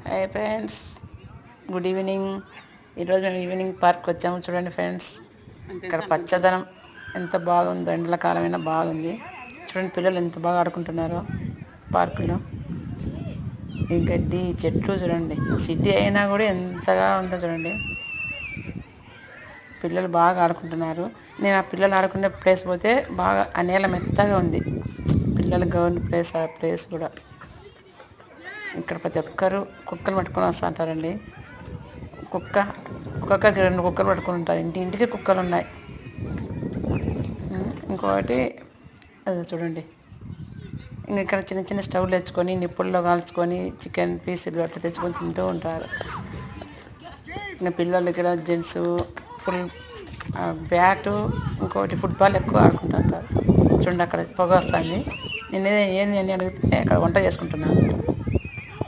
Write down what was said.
Hi friends, good evening. ఈరోజు మేము evening park వచ్చాము. చూడండి ఫ్రెండ్స్, ఇక్కడ పచ్చదనం ఎంత బాగుందో. ఎండల కాలమైనా బాగుంది. చూడండి పిల్లలు ఎంత బాగా ఆడుకుంటున్నారో పార్కులో. ఈ గడ్డి చెట్లు చూడండి. సిటీ అయినా కూడా ఎంతగా ఉందో చూడండి. పిల్లలు బాగా ఆడుకుంటున్నారు. నేను ఆ పిల్లలు ఆడుకునే ప్లేస్ పోతే బాగా ఆ నేల మెత్తగా ఉంది. పిల్లలు గవర్నమెంట్ ప్లేస్, ఆ ప్లేస్ కూడా. ఇక్కడ ప్రతి ఒక్కరు కుక్కలు పట్టుకొని వస్తుంటారండి. ఒక్కొక్కరికి 2 కుక్కలు పట్టుకొని ఉంటారు. ఇంటికి కుక్కలు ఉన్నాయి. ఇంకొకటి అది చూడండి. ఇంక ఇక్కడ చిన్న చిన్న స్టవ్లు తెచ్చుకొని నిప్పుల్లో కాల్చుకొని చికెన్ పీసులు అట్లా తెచ్చుకొని తింటూ ఉంటారు. ఇంకా పిల్లలు ఇక్కడ జెంట్స్ ఫుల్ బ్యాటు, ఇంకోటి ఫుట్బాల్ ఎక్కువ ఆడుకుంటుంటారు. చూడండి అక్కడ పొగ వస్తుంది. నేను ఏంది అని అడిగితే అక్కడ వంట చేసుకుంటున్నాను.